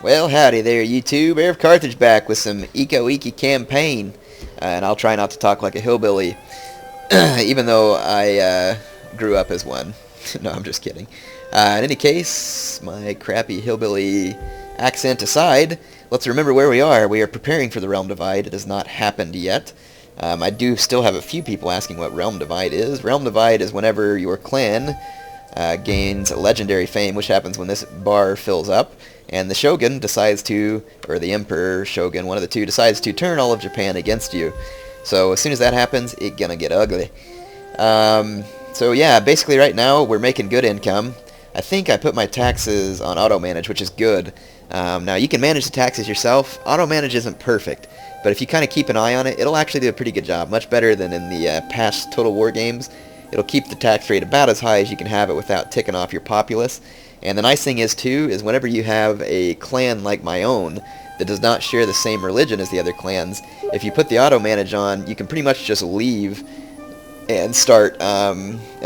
Well, howdy there, YouTube. Air of Carthage back with some Ikko Ikki campaign. And I'll try not to talk like a hillbilly, even though I grew up as one. No, I'm just kidding. In any case, my crappy hillbilly accent aside, let's remember where we are. We are preparing for the Realm Divide. It has not happened yet. I do still have a few people asking what Realm Divide is. Realm Divide is whenever your clan gains legendary fame, which happens when this bar fills up, and the Shogun decides to, or the Emperor, Shogun, one of the two, decides to turn all of Japan against you. So as soon as that happens, it's gonna get ugly. So yeah, basically right now we're making good income. I think I put my taxes on auto-manage, which is good. Now you can manage the taxes yourself. Auto-manage isn't perfect, but if you kind of keep an eye on it, it'll actually do a pretty good job, much better than in the past Total War games. It'll keep the tax rate about as high as you can have it without ticking off your populace. And the nice thing is, too, is whenever you have a clan like my own that does not share the same religion as the other clans, if you put the auto-manage on, you can pretty much just leave and start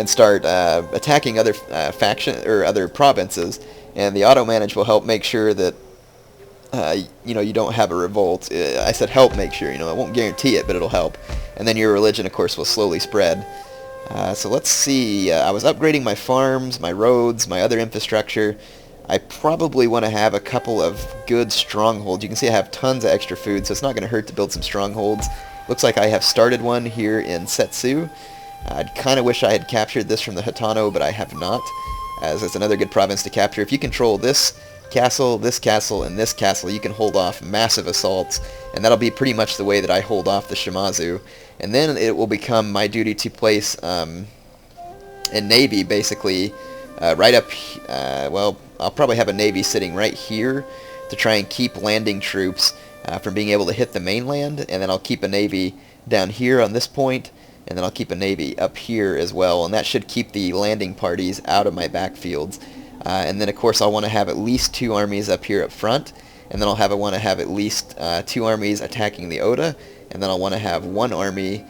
attacking other faction or other provinces, and the auto-manage will help make sure that you don't have a revolt. I said help make sure, it won't guarantee it, but it'll help. And then your religion, of course, will slowly spread. So let's see, I was upgrading my farms, my roads, my other infrastructure. I probably want to have a couple of good strongholds. You can see I have tons of extra food, so it's not going to hurt to build some strongholds. Looks like I have started one here in Setsu. I'd kind of wish I had captured this from the Hitano, but I have not, as it's another good province to capture. If you control this castle, and this castle, you can hold off massive assaults, and that'll be pretty much the way that I hold off the Shimazu. And then it will become my duty to place a navy, basically, right up, well, I'll probably have a navy sitting right here to try and keep landing troops from being able to hit the mainland, and then I'll keep a navy down here on this point, and then I'll keep a navy up here as well, and that should keep the landing parties out of my backfields. And then, of course, I'll want to have at least 2 armies up here up front, and then I'll want to have at least 2 armies attacking the Oda, and then I'll want to have 1 army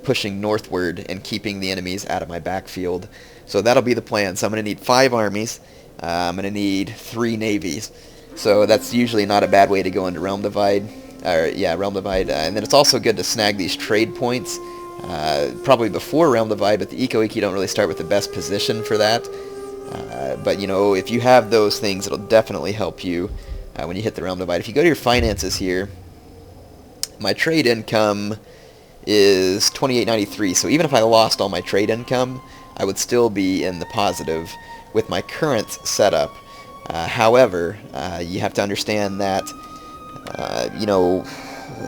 pushing northward and keeping the enemies out of my backfield. So that'll be the plan. So I'm going to need 5 armies. I'm going to need 3 navies. So that's usually not a bad way to go into Realm Divide. Realm Divide. And then it's also good to snag these trade points. Probably before Realm Divide, but the Ikko Ikki don't really start with the best position for that. But, if you have those things, it'll definitely help you when you hit the Realm Divide. If you go to your finances here, my trade income is 2893, so even if I lost all my trade income, I would still be in the positive with my current setup. However, you have to understand that,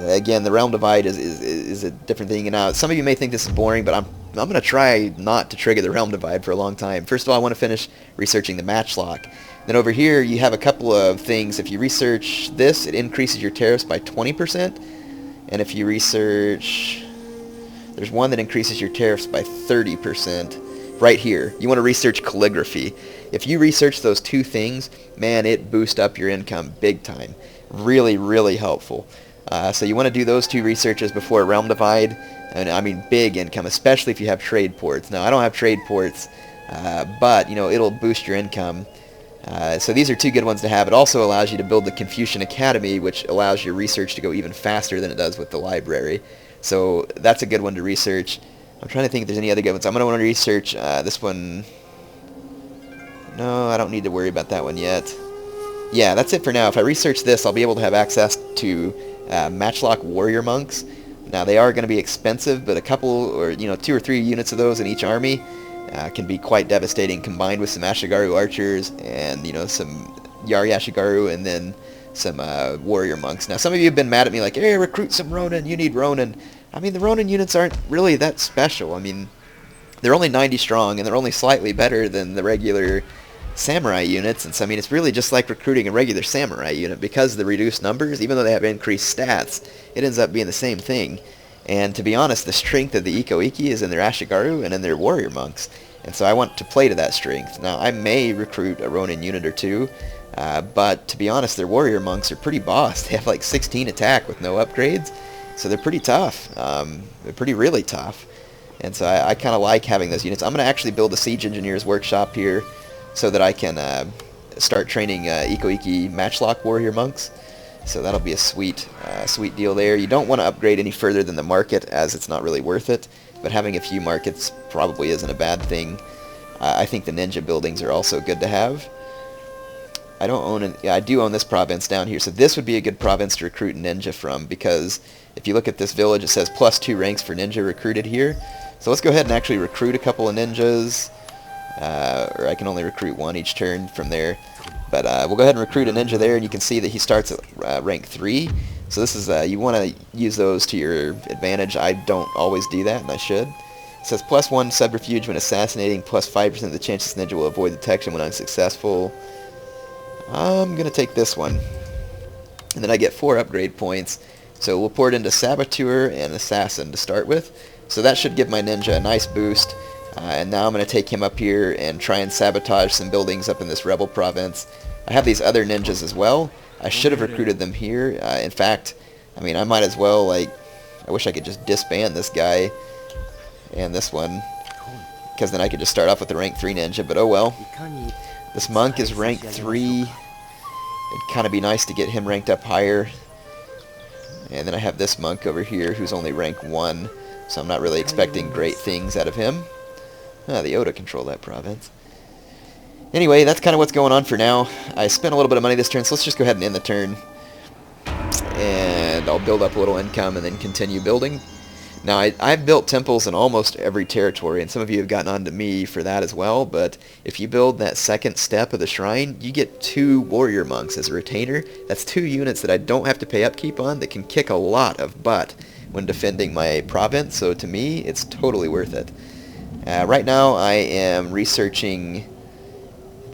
again, the Realm Divide is a different thing. Now, some of you may think this is boring, but I'm going to try not to trigger the Realm Divide for a long time. First of all, I want to finish researching the matchlock. Then over here, you have a couple of things. If you research this, it increases your tariffs by 20%. And if you research, there's one that increases your tariffs by 30%. Right here, you want to research calligraphy. If you research those 2 things, man, it boosts up your income big time. Really, really helpful. So you want to do those 2 researches before Realm Divide, and I mean big income, especially if you have trade ports. Now, I don't have trade ports, but, it'll boost your income. So these are 2 good ones to have. It also allows you to build the Confucian Academy, which allows your research to go even faster than it does with the library. So that's a good one to research. I'm trying to think if there's any other good ones. I'm going to want to research this one. No, I don't need to worry about that one yet. Yeah, that's it for now. If I research this, I'll be able to have access to matchlock warrior monks. Now, they are going to be expensive, but a couple or 2 or 3 units of those in each army can be quite devastating, combined with some Ashigaru archers and, some Yari Ashigaru and then some warrior monks. Now, some of you have been mad at me like, hey, recruit some Ronin, you need Ronin. I mean, the Ronin units aren't really that special. I mean, they're only 90 strong, and they're only slightly better than the regular samurai units, and so, I mean, it's really just like recruiting a regular samurai unit. Because of the reduced numbers, even though they have increased stats, it ends up being the same thing. And to be honest, the strength of the Ikko Ikki is in their Ashigaru and in their warrior monks. And so I want to play to that strength. Now, I may recruit a Ronin unit or 2, but to be honest, their warrior monks are pretty boss. They have like 16 attack with no upgrades, so they're pretty tough. They're really tough. And so I kind of like having those units. I'm going to actually build a siege engineer's workshop here so that I can start training Ikko Ikki matchlock warrior monks. So that'll be a sweet deal there. You don't want to upgrade any further than the market, as it's not really worth it. But having a few markets probably isn't a bad thing. I think the ninja buildings are also good to have. I don't own an... Yeah, I do own this province down here. So this would be a good province to recruit ninja from, because if you look at this village, it says +2 ranks for ninja recruited here. So let's go ahead and actually recruit a couple of ninjas. Or I can only recruit one each turn from there. But we'll go ahead and recruit a ninja there, and you can see that he starts at rank 3. So this is you want to use those to your advantage. I don't always do that, and I should. It says +1 subterfuge when assassinating, +5% of the chances ninja will avoid detection when unsuccessful. I'm going to take this one. And then I get 4 upgrade points. So we'll pour it into Saboteur and Assassin to start with. So that should give my ninja a nice boost. And now I'm going to take him up here and try and sabotage some buildings up in this rebel province. I have these other ninjas as well. I should have recruited them here. In fact, I mean, I might as well, like, I wish I could just disband this guy and this one, because then I could just start off with the rank 3 ninja, but oh well. This monk is rank 3. It'd kind of be nice to get him ranked up higher. And then I have this monk over here who's only rank 1, so I'm not really expecting great things out of him. The Oda control that province. Anyway, that's kind of what's going on for now. I spent a little bit of money this turn, so let's just go ahead and end the turn. And I'll build up a little income and then continue building. Now, I've built temples in almost every territory, and some of you have gotten on to me for that as well, but if you build that second step of the shrine, you get 2 warrior monks as a retainer. That's 2 units that I don't have to pay upkeep on that can kick a lot of butt when defending my province, so to me, it's totally worth it. Right now, I am researching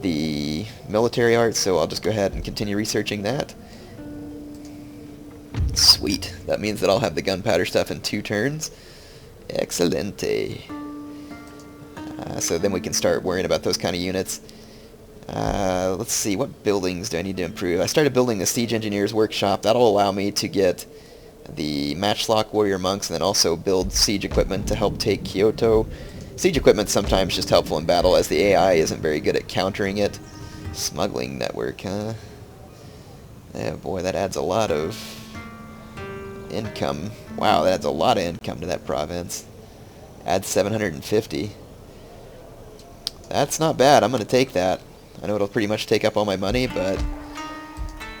the military arts, so I'll just go ahead and continue researching that. Sweet. That means that I'll have the gunpowder stuff in 2 turns. Excelente. So then we can start worrying about those kind of units. Let's see, what buildings do I need to improve? I started building the Siege Engineer's Workshop. That'll allow me to get the Matchlock Warrior Monks and then also build siege equipment to help take Kyoto. Siege equipment's sometimes just helpful in battle, as the AI isn't very good at countering it. Smuggling network, huh? Yeah, boy, that adds a lot of income. Wow, that adds a lot of income to that province. Adds 750. That's not bad. I'm going to take that. I know it'll pretty much take up all my money, but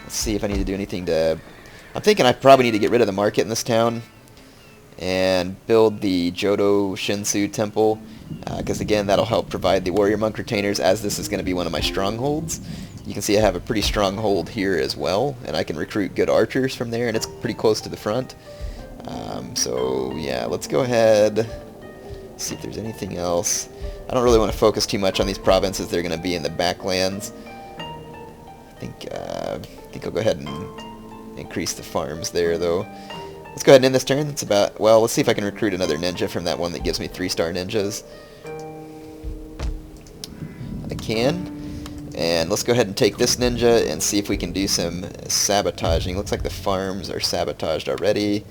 let's see if I need to do anything to... I'm thinking I probably need to get rid of the market in this town and build the Jodo Shinsu Temple, because again, that'll help provide the warrior monk retainers, as this is going to be one of my strongholds. You can see I have a pretty strong hold here as well, and I can recruit good archers from there, and it's pretty close to the front. So yeah, let's go ahead, see if there's anything else. I don't really want to focus too much on these provinces. They're going to be in the backlands. I think I'll go ahead and increase the farms there, though. Let's go ahead and end this turn. It's about, well, let's see if I can recruit another ninja from that one that gives me 3-star ninjas. I can. And let's go ahead and take this ninja and see if we can do some sabotaging. Looks like the farms are sabotaged already.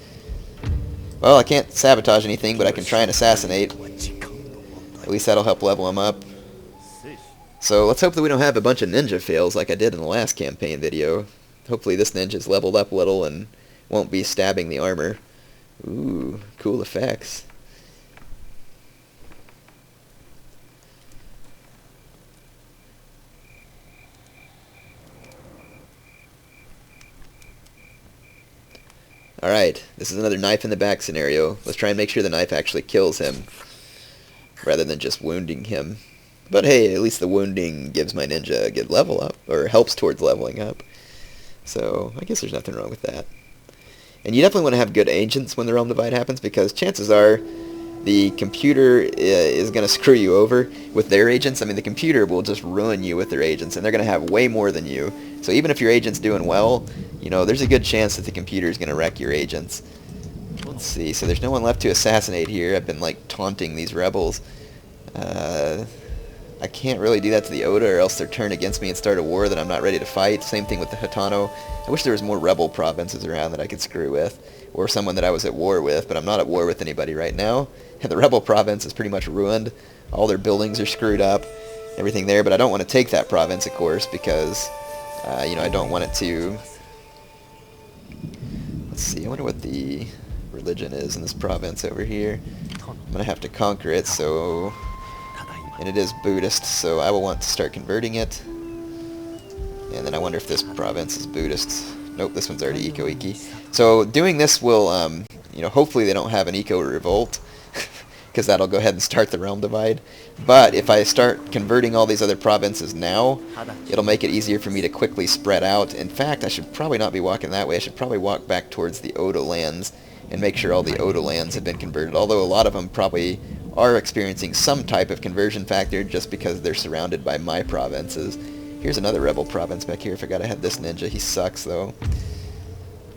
Well, I can't sabotage anything, but I can try and assassinate. At least that'll help level them up. So let's hope that we don't have a bunch of ninja fails like I did in the last campaign video. Hopefully this ninja's leveled up a little and won't be stabbing the armor. Ooh, cool effects. Alright, this is another knife in the back scenario. Let's try and make sure the knife actually kills him, rather than just wounding him. But hey, at least the wounding gives my ninja a good level up, or helps towards leveling up. So, I guess there's nothing wrong with that. And you definitely want to have good agents when the realm divide happens, because chances are the computer is going to screw you over with their agents. I mean, the computer will just ruin you with their agents, and they're going to have way more than you. So even if your agent's doing well, you know, there's a good chance that the computer is going to wreck your agents. Let's see. So there's no one left to assassinate here. I've been, like, taunting these rebels. I can't really do that to the Oda, or else they'll turn against me and start a war that I'm not ready to fight. Same thing with the Hitano. I wish there was more rebel provinces around that I could screw with, or someone that I was at war with, but I'm not at war with anybody right now. And the rebel province is pretty much ruined. All their buildings are screwed up. everything there, but I don't want to take that province, of course, because, you know, I don't want it to... Let's see, I wonder what the religion is in this province over here. I'm going to have to conquer it, so... And it is Buddhist, so I will want to start converting it. And then I wonder if this province is Buddhist. Nope, this one's already Ikko Ikki. So doing this will, you know, hopefully they don't have an Ikko revolt, because that'll go ahead and start the realm divide. But if I start converting all these other provinces now, it'll make it easier for me to quickly spread out. In fact, I should probably not be walking that way. I should probably walk back towards the Oda lands and make sure all the Oda lands have been converted, although a lot of them probably are experiencing some type of conversion factor just because they're surrounded by my provinces. Here's another rebel province back here. I forgot I had this ninja. He sucks, though.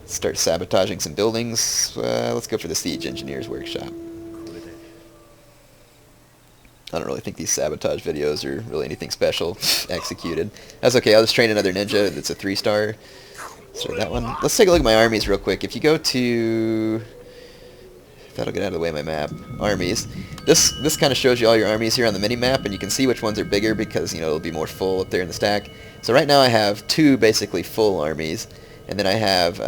Start sabotaging some buildings. Let's go for the Siege Engineer's Workshop. I don't really think these sabotage videos are really anything special executed. That's okay. I'll just train another ninja that's a 3-star. So that one. Let's take a look at my armies real quick. If you go to... That'll get out of the way of my map. Armies. This kind of shows you all your armies here on the mini-map, and you can see which ones are bigger because, you know, it'll be more full up there in the stack. So right now I have 2 basically full armies, and then I have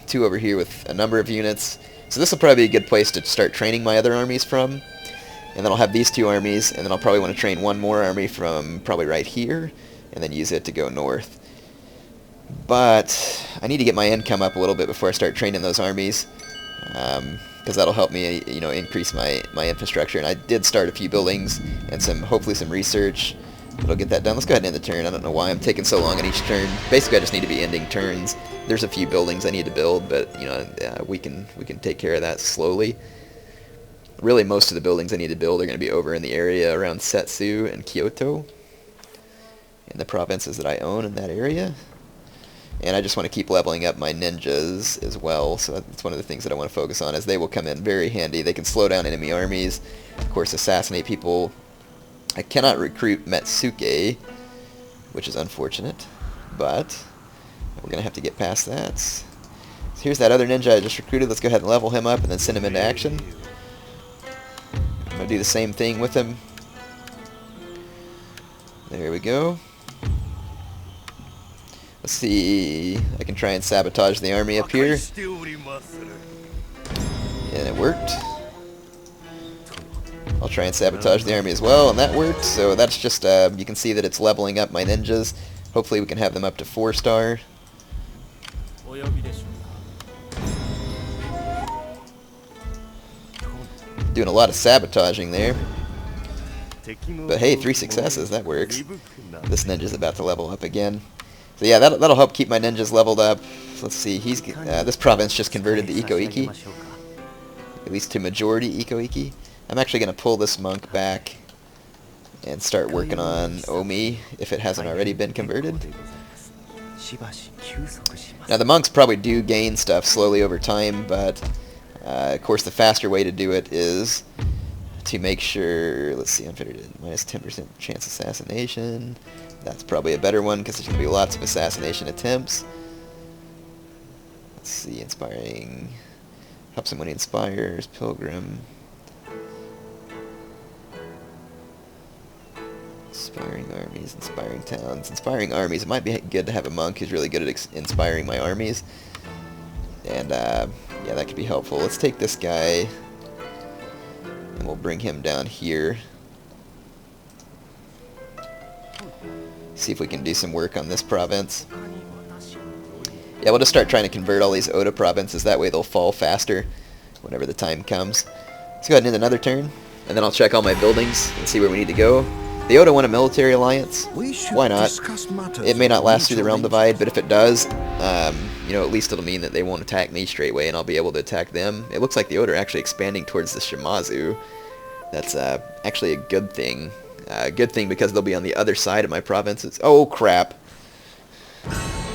2 over here with a number of units. So this will probably be a good place to start training my other armies from. And then I'll have these 2 armies, and then I'll probably want to train one more army from probably right here, and then use it to go north. But I need to get my income up a little bit before I start training those armies. Because that'll help me, you know, increase my infrastructure. And I did start a few buildings and hopefully some research. It'll get that done. Let's go ahead and end the turn. I don't know why I'm taking so long on each turn. Basically, I just need to be ending turns. There's a few buildings I need to build, but you know, we can take care of that slowly. Really, most of the buildings I need to build are going to be over in the area around Setsu and Kyoto, in the provinces that I own in that area. And I just want to keep leveling up my ninjas as well, so that's one of the things that I want to focus on, as they will come in very handy. They can slow down enemy armies, of course assassinate people. I cannot recruit Metsuke, which is unfortunate, but we're going to have to get past that. So here's that other ninja I just recruited. Let's go ahead and level him up and then send him into action. I'm going to do the same thing with him. There we go. Let's see, I can try and sabotage the army up here. And it worked. I'll try and sabotage the army as well, and that worked. So that's just, you can see that it's leveling up my ninjas. Hopefully we can have them up to 4-star. Doing a lot of sabotaging there. But hey, 3 successes, that works. This ninja's about to level up again. So yeah, that'll help keep my ninjas leveled up. Let's see, this province just converted to Ikko Ikki. At least to majority Ikko Ikki. I'm actually going to pull this monk back and start working on Omi, if it hasn't already been converted. Now the monks probably do gain stuff slowly over time, but of course the faster way to do it is to make sure, let's see, unfettered, minus 10% chance assassination. That's probably a better one because there's going to be lots of assassination attempts. Let's see, inspiring, help someone inspires, pilgrim. Inspiring armies, inspiring towns, inspiring armies. It might be good to have a monk who's really good at inspiring my armies. And yeah, that could be helpful. Let's take this guy and we'll bring him down here. See if we can do some work on this province. Yeah, we'll just start trying to convert all these Oda provinces. That way they'll fall faster whenever the time comes. Let's go ahead and end another turn, and then I'll check all my buildings and see where we need to go. The Oda want a military alliance. Why not? It may not last through the realm divide, but if it does, you know, at least it'll mean that they won't attack me straight away, and I'll be able to attack them. It looks like the Oda are actually expanding towards the Shimazu. That's actually a good thing. Good thing because they'll be on the other side of my provinces. Oh crap.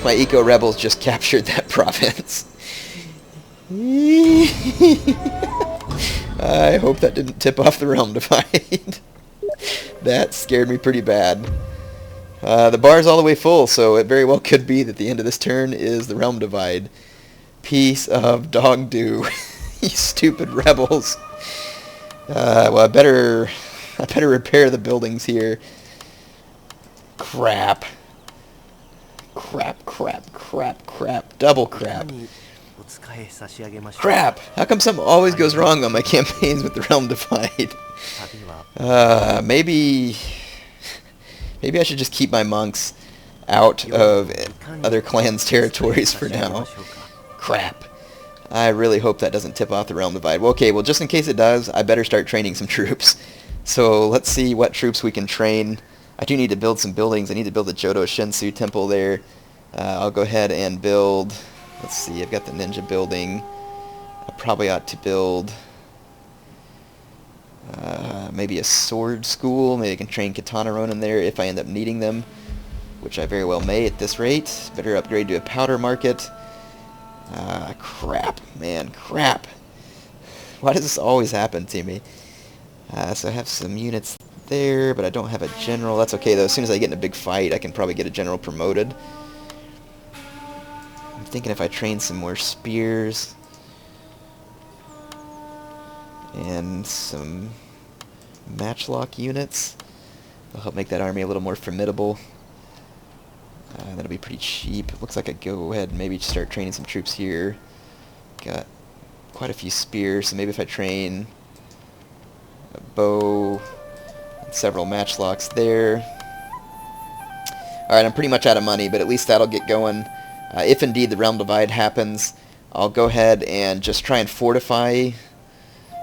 My Ikko rebels just captured that province. I hope that didn't tip off the realm divide. That scared me pretty bad. The bar's all the way full, so it very well could be that the end of this turn is the realm divide. Piece of dog do. You stupid rebels. Well, I better repair the buildings here. Crap. Crap, crap, crap, crap. Double crap. Crap! How come something always goes wrong on my campaigns with the Realm Divide? Maybe I should just keep my monks out of other clans' territories for now. Crap. I really hope that doesn't tip off the Realm Divide. Well, okay, well, just in case it does, I better start training some troops. So let's see what troops we can train. I do need to build some buildings. I need to build the Jodo Shinsu temple there. I'll go ahead and build... Let's see, I've got the ninja building. I probably ought to build maybe a sword school. Maybe I can train Katana Ronin there if I end up needing them, which I very well may at this rate. Better upgrade to a powder market. Crap, man, crap. Why does this always happen to me? So I have some units there, but I don't have a general. That's okay, though. As soon as I get in a big fight, I can probably get a general promoted. I'm thinking if I train some more spears and some matchlock units, they'll help make that army a little more formidable. That'll be pretty cheap. Looks like I go ahead and maybe start training some troops here. Got quite a few spears, so maybe if I train a bow and several matchlocks there. Alright, I'm pretty much out of money, but at least that'll get going. If indeed the Realm Divide happens, I'll go ahead and just try and fortify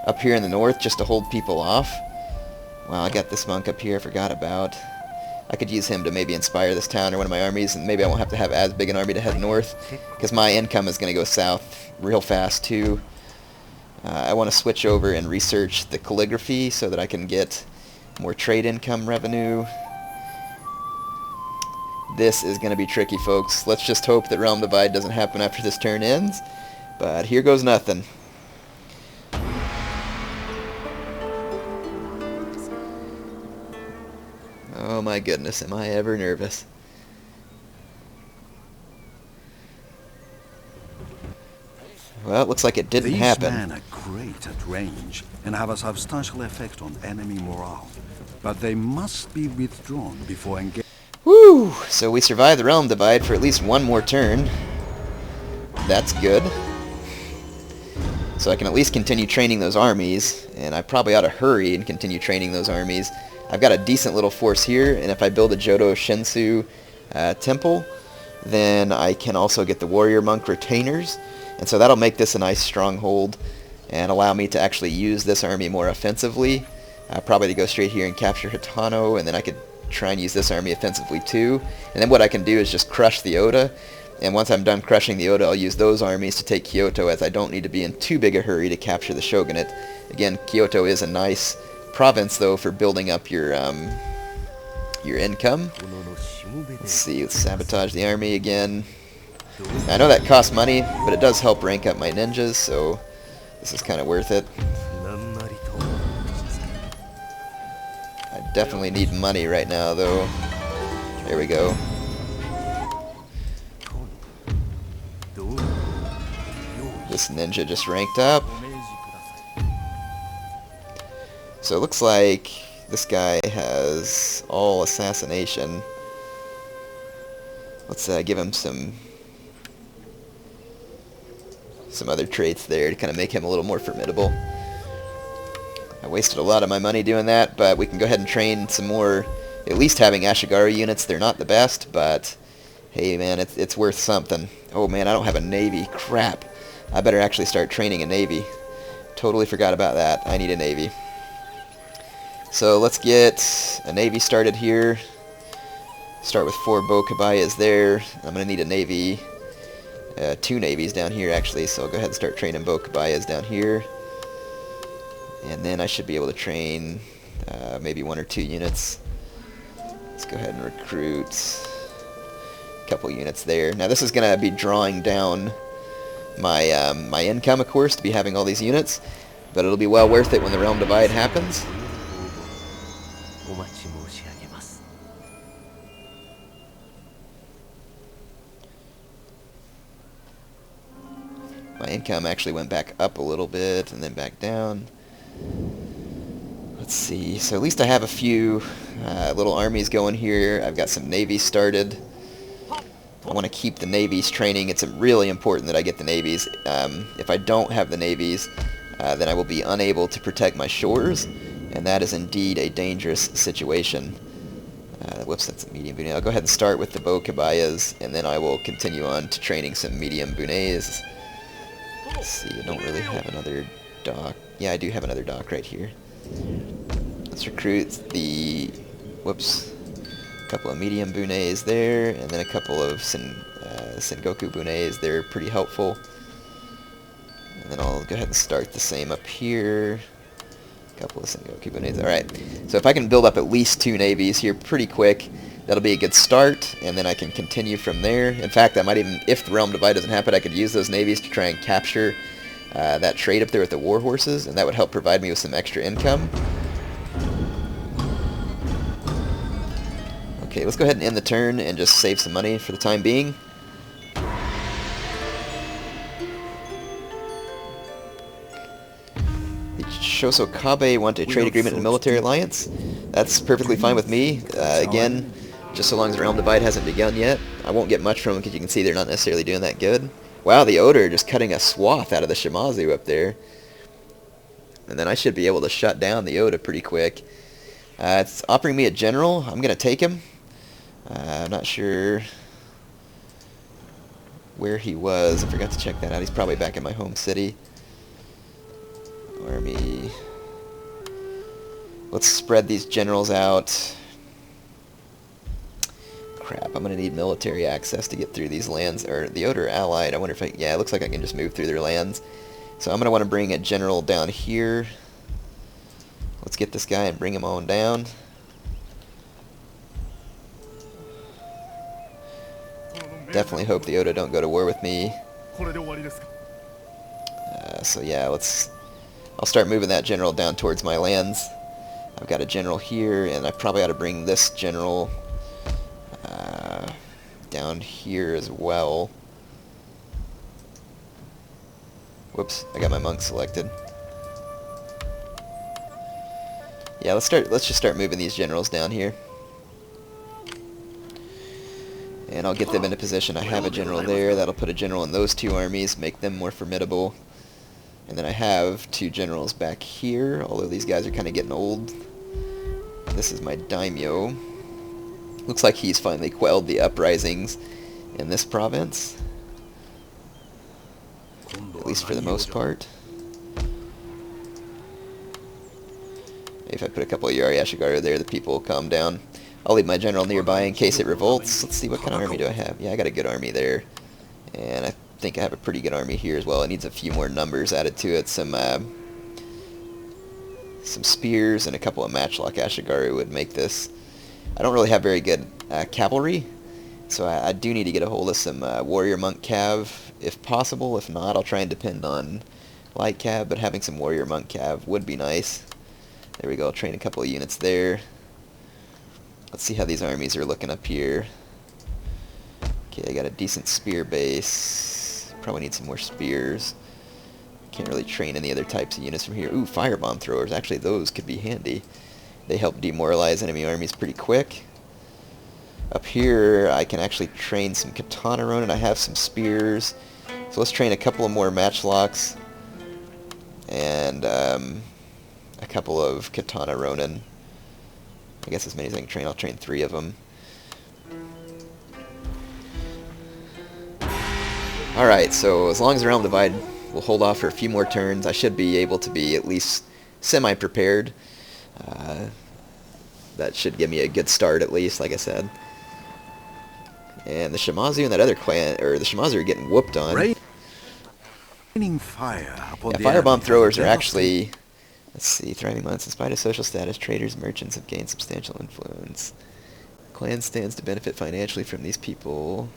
up here in the north just to hold people off. Wow, I got this monk up here I forgot about. I could use him to maybe inspire this town or one of my armies, and maybe I won't have to have as big an army to head north, because my income is going to go south real fast too. I want to switch over and research the calligraphy so that I can get more trade income revenue. This is going to be tricky, folks. Let's just hope that Realm Divide doesn't happen after this turn ends, but here goes nothing. Oh my goodness, am I ever nervous. Well, it looks like it didn't happen. These men are great at range and have a substantial effect on enemy morale, but they must be withdrawn before engaging. Woo! So we survived the Realm Divide for at least one more turn. That's good. So I can at least continue training those armies, and I probably ought to hurry and continue training those armies. I've got a decent little force here, and if I build a Jodo Shinsu temple, then I can also get the Warrior Monk retainers, and so that'll make this a nice stronghold and allow me to actually use this army more offensively. Probably to go straight here and capture Hitano, and then I could try and use this army offensively too. And then what I can do is just crush the Oda, and once I'm done crushing the Oda, I'll use those armies to take Kyoto, as I don't need to be in too big a hurry to capture the Shogunate. Again, Kyoto is a nice province, though, for building up your income. Let's see, let's sabotage the army again. I know that costs money, but it does help rank up my ninjas, so this is kind of worth it. I definitely need money right now, though. There we go. This ninja just ranked up. So it looks like this guy has all assassination. Let's give him some other traits there to kind of make him a little more formidable. I wasted a lot of my money doing that, but we can go ahead and train some more, at least having Ashigaru units. They're not the best, but hey man, it's worth something. Oh man, I don't have a navy. Crap. I better actually start training a navy. Totally forgot about that. I need a navy. So let's get a navy started here. Start with 4 bow kabayas there. I'm going to need a navy, 2 navies down here actually, so I'll go ahead and start training bow kabayas down here. And then I should be able to train maybe 1 or 2 units. Let's go ahead and recruit a couple units there. Now this is going to be drawing down my my income, of course, to be having all these units, but it'll be well worth it when the Realm Divide happens. My income actually went back up a little bit and then back down. Let's see, so at least I have a few little armies going here. I've got some navies started. I want to keep the navies training. It's really important that I get the navies. If I don't have the navies, then I will be unable to protect my shores, and that is indeed a dangerous situation. Whoops, that's a medium bunais. I'll go ahead and start with the bow kabayas, and then I will continue on to training some medium bunais. Let's see, I don't really have another dock. Yeah, I do have another dock right here. Let's recruit the... Whoops. A couple of medium bunais there, and then a couple of Sengoku bunais. They're pretty helpful. And then I'll go ahead and start the same up here. A couple of Sengoku bunais. Alright, so if I can build up at least 2 navies here pretty quick, that'll be a good start, and then I can continue from there. In fact, I might even, if the Realm Divide doesn't happen, I could use those navies to try and capture that trade up there with the war horses, and that would help provide me with some extra income. Okay, let's go ahead and end the turn and just save some money for the time being. The Shosokabe want a trade agreement and military alliance. That's perfectly fine with me. Again, just so long as the Realm Divide hasn't begun yet. I won't get much from them because you can see they're not necessarily doing that good. Wow, the Oder just cutting a swath out of the Shimazu up there. And then I should be able to shut down the Oda pretty quick. It's offering me a general. I'm going to take him. I'm not sure where he was. I forgot to check that out. He's probably back in my home city. Army. Let's spread these generals out. Crap, I'm going to need military access to get through these lands. Or the Oder allied. I wonder if I... Yeah, it looks like I can just move through their lands. So I'm going to want to bring a general down here. Let's get this guy and bring him on down. Definitely hope the Oda don't go to war with me. So yeah, I'll start moving that general down towards my lands. I've got a general here, and I probably ought to bring this general down here as well. Whoops, I got my monk selected. Yeah, let's just start moving these generals down here. And I'll get them into position. I have a general there. That'll put a general in those 2 armies, make them more formidable. And then I have 2 generals back here, although these guys are kind of getting old. This is my daimyo. Looks like he's finally quelled the uprisings in this province. At least for the most part. Maybe if I put a couple of Yari Ashigaru there, the people will calm down. I'll leave my general nearby in case it revolts. Let's see, what kind of army do I have? Yeah, I got a good army there. And I think I have a pretty good army here as well. It needs a few more numbers added to it. Some spears and a couple of matchlock Ashigaru would make this. I don't really have very good cavalry, so I do need to get a hold of some warrior monk cav if possible. If not, I'll try and depend on light cav, but having some warrior monk cav would be nice. There we go, I'll train a couple of units there. Let's see how these armies are looking up here. Okay, I got a decent spear base. Probably need some more spears. Can't really train any other types of units from here. Ooh, firebomb throwers. Actually, those could be handy. They help demoralize enemy armies pretty quick. Up here, I can actually train some katana ronin. I have some spears. So let's train a couple of more matchlocks. And a couple of katana ronin. I guess as many as I can train. I'll train 3 of them. Alright, so as long as the Realm Divide will hold off for a few more turns, I should be able to be at least semi-prepared. That should give me a good start at least, like I said. And the Shimazu and that other clan, or the Shimazu are getting whooped on. Raining fire upon the firebomb throwers are actually... Let's see, thriving months. In spite of social status, traders, merchants have gained substantial influence. Clan stands to benefit financially from these people.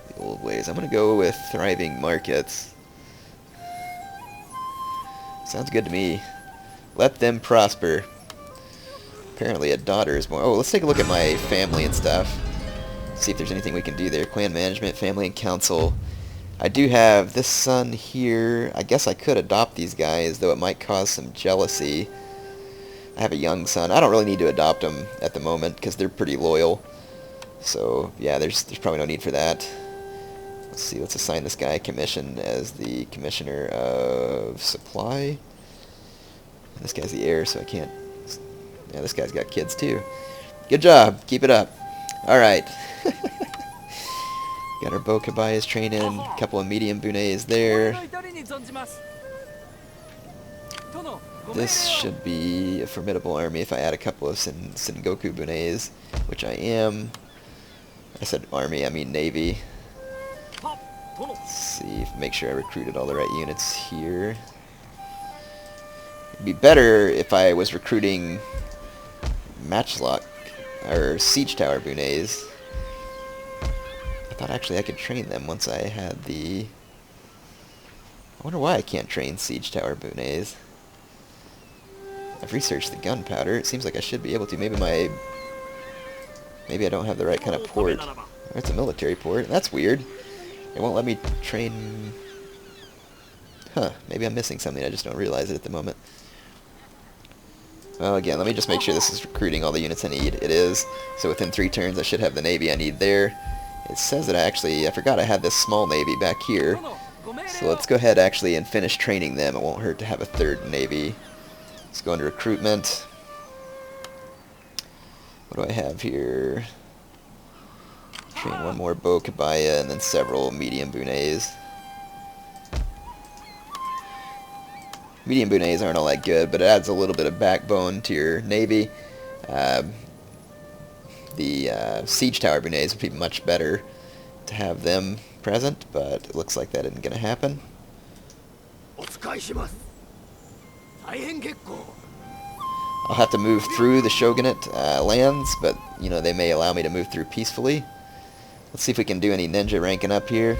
The old ways. I'm going to go with thriving markets. Sounds good to me. Let them prosper. Apparently a daughter is born. Oh, let's take a look at my family and stuff. See if there's anything we can do there. Clan management, family and council. I do have this son here. I guess I could adopt these guys, though it might cause some jealousy. I have a young son. I don't really need to adopt them at the moment because they're pretty loyal. So yeah, there's probably no need for that. Let's see. Let's assign this guy a commission as the commissioner of supply. And this guy's the heir, so I can't. Yeah, this guy's got kids too. Good job. Keep it up. All right. Got our bow kabayas trained in. A couple of medium bunets there. This should be a formidable army if I add a couple of Sengoku bunets, which I am. I said army, I mean navy. Let's see, make sure I recruited all the right units here. It'd be better if I was recruiting matchlock or siege tower bunets. I thought actually I could train them once I had the... I wonder why I can't train siege tower bunets. I've researched the gunpowder. It seems like I should be able to. Maybe I don't have the right kind of port. It's a military port. That's weird. It won't let me train... Huh. Maybe I'm missing something. I just don't realize it at the moment. Well, again, let me just make sure this is recruiting all the units I need. It is. So within 3 turns, I should have the navy I need there. It says that I forgot I had this small navy back here. So let's go ahead actually and finish training them. It won't hurt to have a 3rd navy. Let's go into recruitment. What do I have here? Train 1 more bow kabaya and then several medium bunets. Medium bunets aren't all that good, but it adds a little bit of backbone to your navy. The siege tower bunets would be much better to have them present, but it looks like that isn't going to happen. I'll have to move through the shogunate lands, but you know they may allow me to move through peacefully. Let's see if we can do any ninja ranking up here.